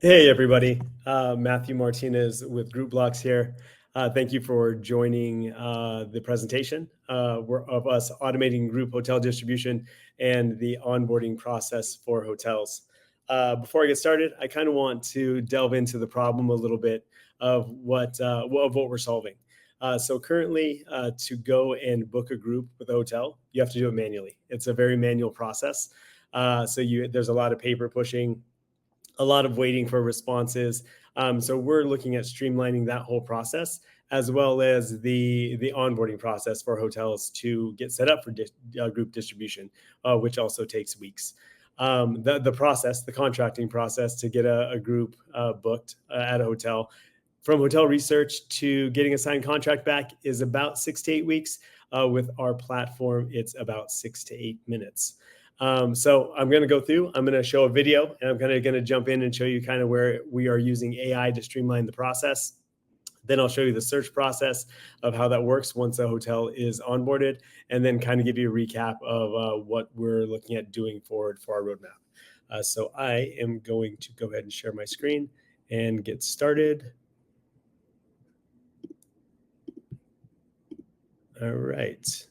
Hey, everybody. Matthew Martinez with GrupBlox here. Thank you for joining the presentation of us automating group hotel distribution and the onboarding process for hotels. Before I get started, I kind of want to delve into the problem a little bit of what we're solving. So currently, to go and book a group with a hotel, you have to do it manually. It's a very manual process. There's a lot of paper pushing, a lot of waiting for responses. So we're looking at streamlining that whole process, as well as the onboarding process for hotels to get set up for group distribution, which also takes weeks. The contracting process to get a group booked at a hotel, from hotel research to getting a signed contract back, is about 6 to 8 weeks. With our platform, it's about 6 to 8 minutes. So I'm going to go through, I'm going to show a video, and I'm going to jump in and show you kind of where we are using AI to streamline the process. Then I'll show you the search process of how that works once a hotel is onboarded, and then kind of give you a recap of what we're looking at doing forward for our roadmap. So I am going to go ahead and share my screen and get started. All right.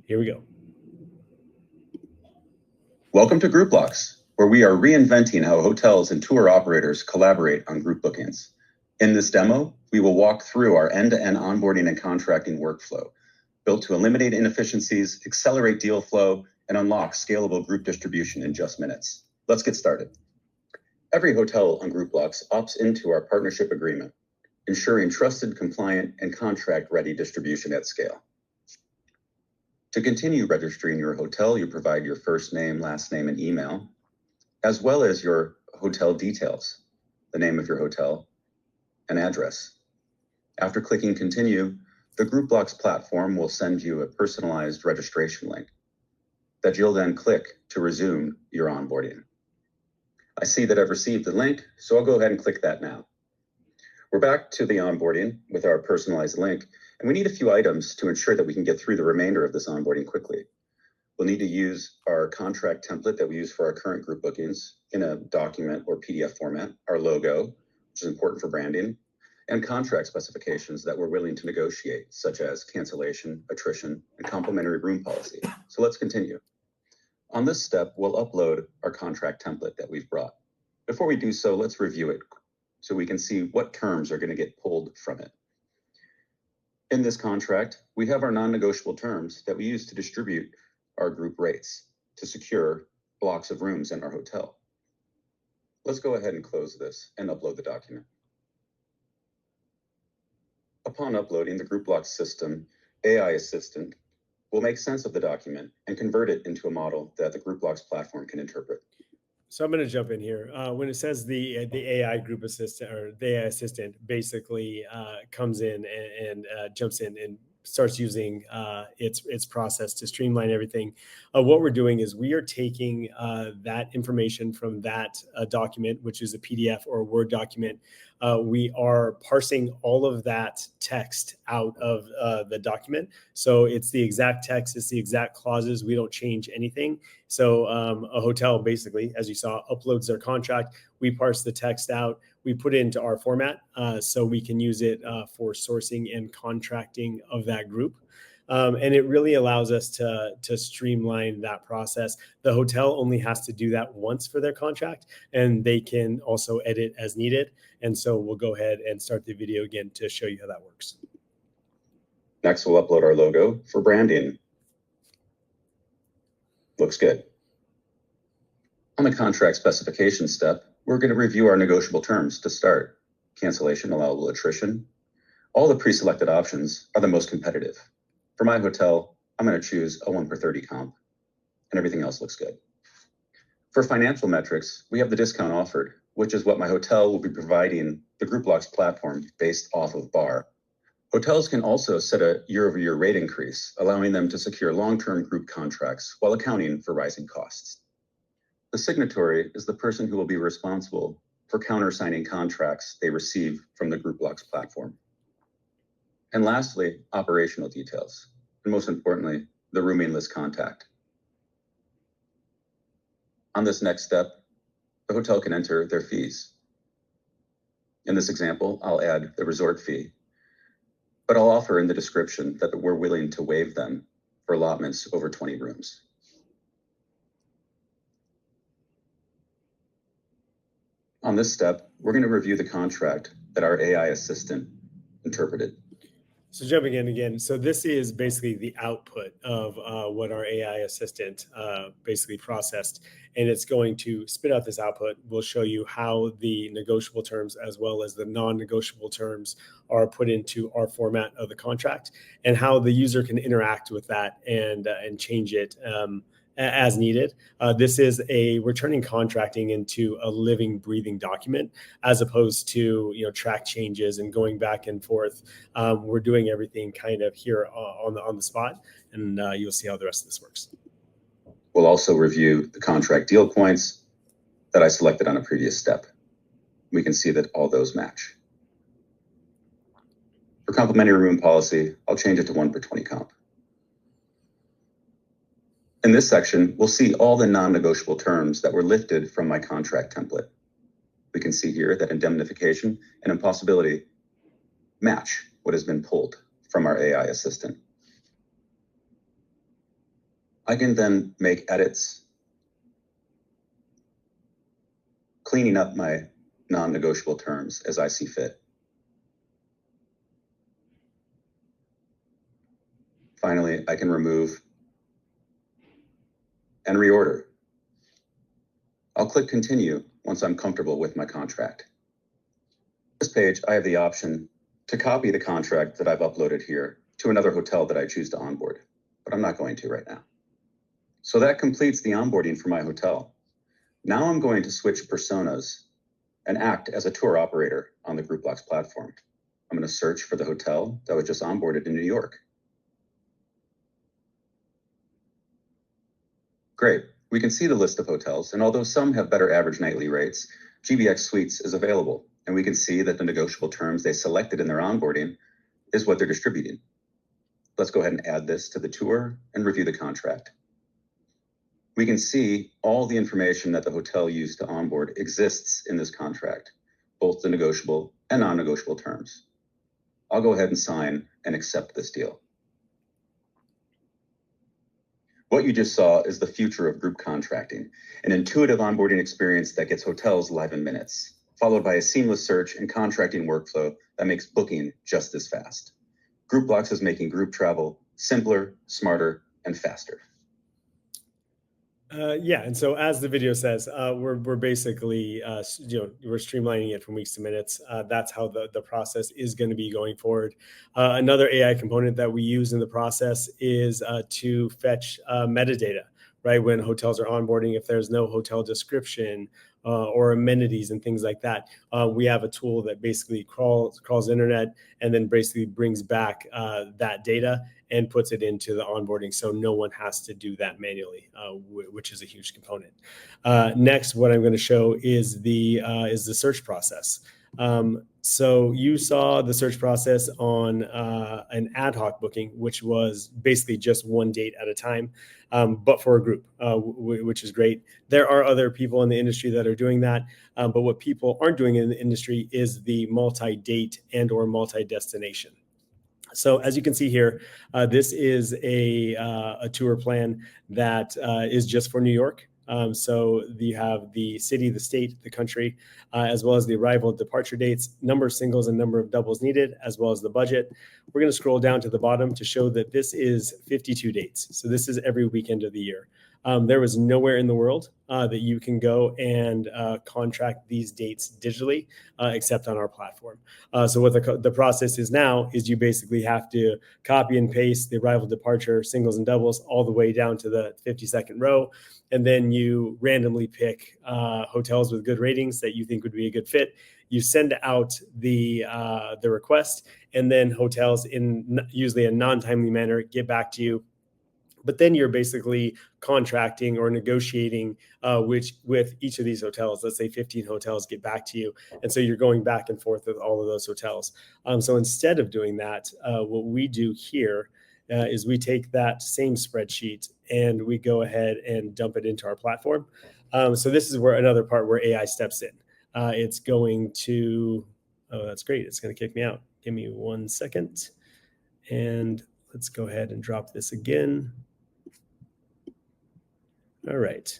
Here we go. Welcome to GrupBlox, where we are reinventing how hotels and tour operators collaborate on group bookings. In this demo, we will walk through our end-to-end onboarding and contracting workflow, built to eliminate inefficiencies, accelerate deal flow, and unlock scalable group distribution in just minutes. Let's get started. Every hotel on GrupBlox opts into our partnership agreement, ensuring trusted, compliant, and contract-ready distribution at scale. To continue registering your hotel, you provide your first name, last name, and email, as well as your hotel details, the name of your hotel, and address. After clicking continue, the GrupBlox platform will send you a personalized registration link that you'll then click to resume your onboarding. I see that I've received the link, so I'll go ahead and click that now. We're back to the onboarding with our personalized link, and we need a few items to ensure that we can get through the remainder of this onboarding quickly. We'll need to use our contract template that we use for our current group bookings in a document or PDF format, our logo, which is important for branding, and contract specifications that we're willing to negotiate, such as cancellation, attrition, and complimentary room policy. So let's continue. On this step, we'll upload our contract template that we've brought. Before we do so, let's review it so we can see what terms are going to get pulled from it. In this contract, we have our non-negotiable terms that we use to distribute our group rates to secure blocks of rooms in our hotel. Let's go ahead and close this and upload the document. Upon uploading, the GrupBlox system AI assistant will make sense of the document and convert it into a model that the GrupBlox platform can interpret. So I'm going to jump in here. When it says the AI group assistant, or the AI assistant basically comes in and jumps in and starts using its process to streamline everything, what we're doing is we are taking that information from that document, which is a PDF or a Word document. We are parsing all of that text out of the document. So it's the exact text, it's the exact clauses. We don't change anything. So a hotel basically, as you saw, uploads their contract. We parse the text out. We put it into our format so we can use it for sourcing and contracting of that group. And it really allows us to streamline that process. The hotel only has to do that once for their contract, and they can also edit as needed. And so we'll go ahead and start the video again to show you how that works. Next, we'll upload our logo for branding. Looks good. On the contract specification step, we're going to review our negotiable terms to start. Cancellation, allowable attrition. All the pre-selected options are the most competitive. For my hotel, I'm going to choose a 1 per 30 comp, and everything else looks good. For financial metrics, we have the discount offered, which is what my hotel will be providing the GrupBlox platform based off of BAR. Hotels can also set a year-over-year rate increase, allowing them to secure long-term group contracts while accounting for rising costs. The signatory is the person who will be responsible for countersigning contracts they receive from the GrupBlox platform. And lastly, operational details, and most importantly, the rooming list contact. On this next step, the hotel can enter their fees. In this example, I'll add the resort fee, but I'll offer in the description that we're willing to waive them for allotments over 20 rooms. On this step, we're going to review the contract that our AI assistant interpreted. So jumping in again, so this is basically the output of what our AI assistant basically processed, and it's going to spit out this output. We'll show you how the negotiable terms as well as the non-negotiable terms are put into our format of the contract, and how the user can interact with that and change it as needed. This is we're turning contracting into a living, breathing document, as opposed to track changes and going back and forth. We're doing everything kind of here on the spot, and you'll see how the rest of this works. We'll also review the contract deal points that I selected on a previous step. We can see that all those match. For complimentary room policy, I'll change it to 1 per 20 comp. In this section, we'll see all the non-negotiable terms that were lifted from my contract template. We can see here that indemnification and impossibility match what has been pulled from our AI assistant. I can then make edits, cleaning up my non-negotiable terms as I see fit. Finally, I can remove and reorder. I'll click continue once I'm comfortable with my contract. On this page, I have the option to copy the contract that I've uploaded here to another hotel that I choose to onboard, but I'm not going to right now. So that completes the onboarding for my hotel. Now I'm going to switch personas and act as a tour operator on the GrupBlox platform. I'm going to search for the hotel that was just onboarded in New York. Great, we can see the list of hotels, and although some have better average nightly rates, GBX Suites is available, and we can see that the negotiable terms they selected in their onboarding is what they're distributing. Let's go ahead and add this to the tour and review the contract. We can see all the information that the hotel used to onboard exists in this contract, both the negotiable and non-negotiable terms. I'll go ahead and sign and accept this deal. What you just saw is the future of group contracting, an intuitive onboarding experience that gets hotels live in minutes, followed by a seamless search and contracting workflow that makes booking just as fast. GrupBlox is making group travel simpler, smarter, and faster. Yeah, and so as the video says, we're basically we're streamlining it from weeks to minutes. That's how the process is going to be going forward. Another AI component that we use in the process is to fetch metadata. Right, when hotels are onboarding, if there's no hotel description or amenities and things like that, we have a tool that basically crawls the internet and then basically brings back that data and puts it into the onboarding, so no one has to do that manually, which is a huge component. Next, what I'm going to show is the search process. So you saw the search process on an ad hoc booking, which was basically just one date at a time, but for a group, which is great. There are other people in the industry that are doing that, but what people aren't doing in the industry is the multi-date and or multi-destination. So as you can see here, this is a tour plan that is just for New York. So you have the city, the state, the country, as well as the arrival and departure dates, number of singles and number of doubles needed, as well as the budget. We're going to scroll down to the bottom to show that this is 52 dates. So this is every weekend of the year. There is nowhere in the world that you can go and contract these dates digitally except on our platform. So what the process is now is you basically have to copy and paste the arrival, departure, singles and doubles all the way down to the 52nd row. And then you randomly pick hotels with good ratings that you think would be a good fit. You send out the request, and then hotels in usually a non-timely manner get back to you. But then you're basically contracting or negotiating with each of these hotels. Let's say 15 hotels get back to you. And so you're going back and forth with all of those hotels. So instead of doing that, what we do here is we take that same spreadsheet and we go ahead and dump it into our platform. So this is where another part where AI steps in. It's going to, oh, that's great. It's going to kick me out. Give me 1 second. And let's go ahead and drop this again. All right.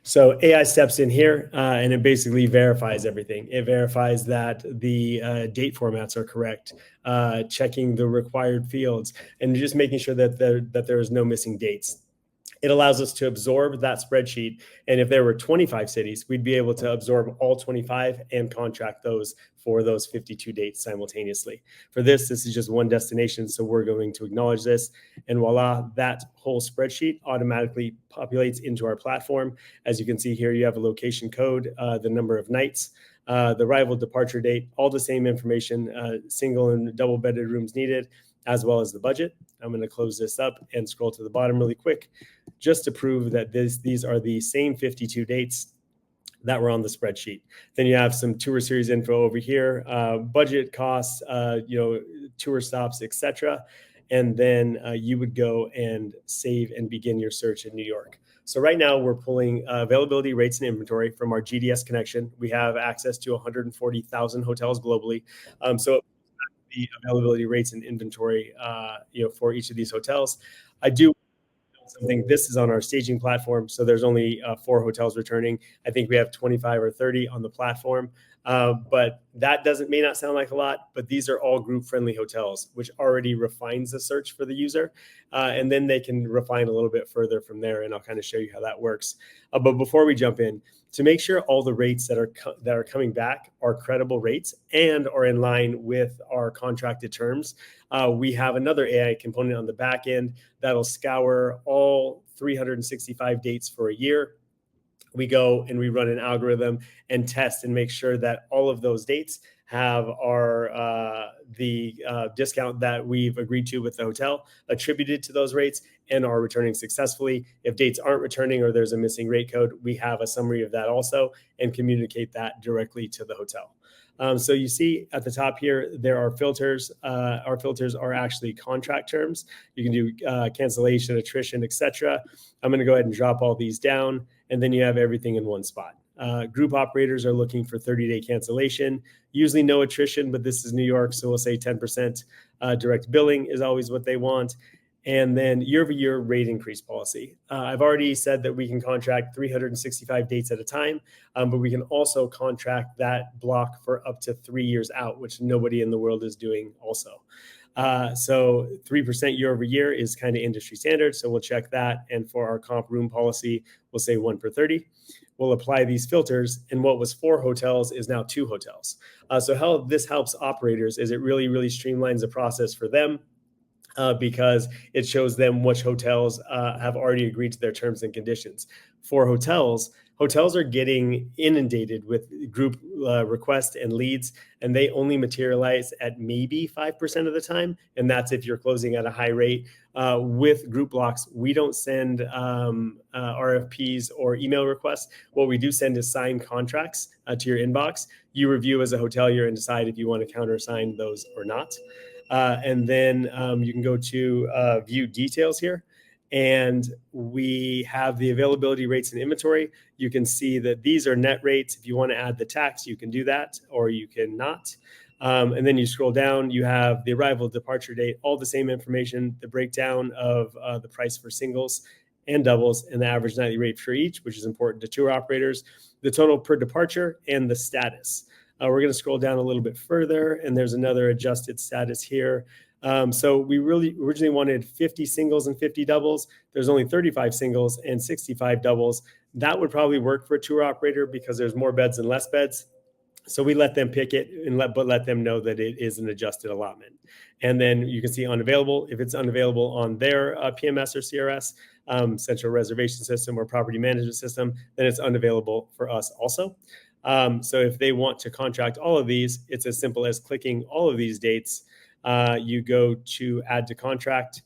So AI steps in here and it basically verifies everything. It verifies that the date formats are correct, checking the required fields, and just making sure that there is no missing dates. It allows us to absorb that spreadsheet. And if there were 25 cities, we'd be able to absorb all 25 and contract those for those 52 dates simultaneously. For this is just one destination. So we're going to acknowledge this, and voila, that whole spreadsheet automatically populates into our platform. As you can see here, you have a location code, the number of nights, the arrival departure date, all the same information, single and double bedded rooms needed, as well as the budget. I'm going to close this up and scroll to the bottom really quick, just to prove that these are the same 52 dates that were on the spreadsheet. Then you have some tour series info over here, budget, costs, tour stops, etc. And then you would go and save and begin your search in New York. So right now we're pulling availability, rates, and inventory from our GDS connection. We have access to 140,000 hotels globally. So the availability, rates, and inventory, for each of these hotels. I do something. This is on our staging platform, so there's only 4 hotels returning. I think we have 25 or 30 on the platform, but that may not sound like a lot, but these are all group-friendly hotels, which already refines the search for the user, and then they can refine a little bit further from there, and I'll kind of show you how that works. But before we jump in, to make sure all the rates that are coming back are credible rates and are in line with our contracted terms, we have another AI component on the back end that'll scour all 365 dates for a year. We go and we run an algorithm and test and make sure that all of those dates have the discount that we've agreed to with the hotel attributed to those rates and are returning successfully. If dates aren't returning or there's a missing rate code, we have a summary of that also and communicate that directly to the hotel. So you see at the top here, there are filters. Our filters are actually contract terms. You can do cancellation, attrition, etc. I'm going to go ahead and drop all these down, and then you have everything in one spot. Group operators are looking for 30-day cancellation, usually no attrition, but this is New York, so we'll say 10%. Direct billing is always what they want. And then year-over-year rate increase policy. I've already said that we can contract 365 dates at a time, but we can also contract that block for up to 3 years out, which nobody in the world is doing also. So 3% year over year is kind of industry standard. So we'll check that. And for our comp room policy, we'll say 1 per 30. We'll apply these filters. And what was 4 hotels is now 2 hotels. So how this helps operators is it really, really streamlines the process for them. Because it shows them which hotels have already agreed to their terms and conditions. For hotels are getting inundated with group requests and leads, and they only materialize at maybe 5% of the time, and that's if you're closing at a high rate. With GrupBlox, we don't send RFPs or email requests. What we do send is signed contracts to your inbox. You review as a hotelier and decide if you want to countersign those or not. And then you can go to view details here, and we have the availability, rates, and inventory. You can see that these are net rates. If you want to add the tax, you can do that, or you can not. And then you scroll down, you have the arrival, departure date, all the same information, the breakdown of the price for singles and doubles, and the average nightly rate for each, which is important to tour operators, the total per departure, and the status. We're going to scroll down a little bit further, and there's another adjusted status here. So we really originally wanted 50 singles and 50 doubles. There's only 35 singles and 65 doubles. That would probably work for a tour operator because there's more beds and less beds. So we let them pick it and let them know that it is an adjusted allotment. And then you can see unavailable. If it's unavailable on their PMS or CRS, central reservation system or property management system, then it's unavailable for us also. So if they want to contract all of these, it's as simple as clicking all of these dates. You go to add to contract,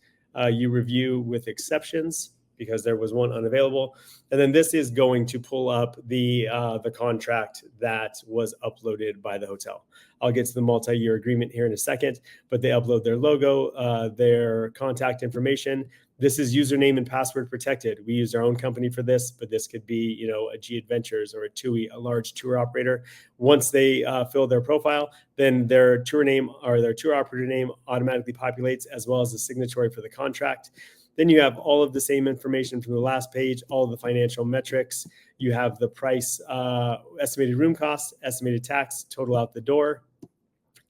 you review with exceptions because there was one unavailable. And then this is going to pull up the contract that was uploaded by the hotel. I'll get to the multi-year agreement here in a second, but they upload their logo, their contact information. This is username and password protected. We use our own company for this, but this could be, a G Adventures or a TUI, a large tour operator. Once they fill their profile, then their tour name or their tour operator name automatically populates, as well as the signatory for the contract. Then you have all of the same information from the last page, all of the financial metrics. You have the price, estimated room cost, estimated tax, total out the door.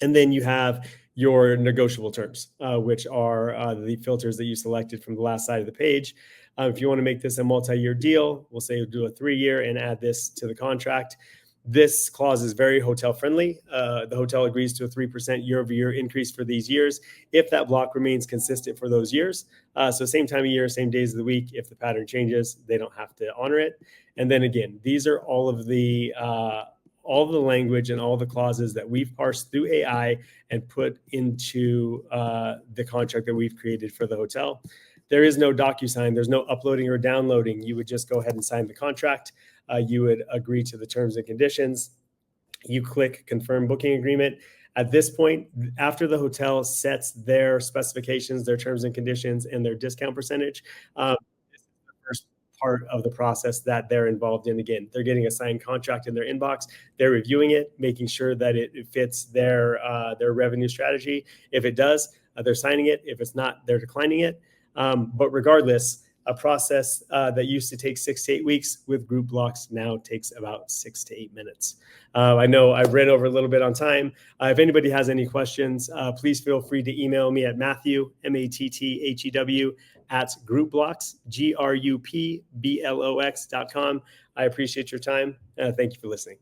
And then you have your negotiable terms, which are the filters that you selected from the last side of the page. If you want to make this a multi-year deal, we'll say we'll do a 3-year and add this to the contract. This clause is very hotel friendly. The hotel agrees to a 3% year-over-year increase for these years if that block remains consistent for those years. So same time of year, same days of the week. If the pattern changes, they don't have to honor it. And then again, these are all of the language and all the clauses that we've parsed through AI and put into the contract that we've created for the hotel. There is no DocuSign. There's no uploading or downloading. You would just go ahead and sign the contract. You would agree to the terms and conditions. You click confirm booking agreement. At this point, after the hotel sets their specifications, their terms and conditions, and their discount percentage, this is the first part of the process that they're involved in. Again, they're getting a signed contract in their inbox. They're reviewing it, making sure that it fits their revenue strategy. If it does, they're signing it. If it's not, they're declining it. But regardless, a process that used to take 6 to 8 weeks with GrupBlox now takes about 6 to 8 minutes. I know I've ran over a little bit on time. If anybody has any questions, please feel free to email me at Matthew, MATTHEW, at GrupBlox, GrupBlox.com. I appreciate your time. Thank you for listening.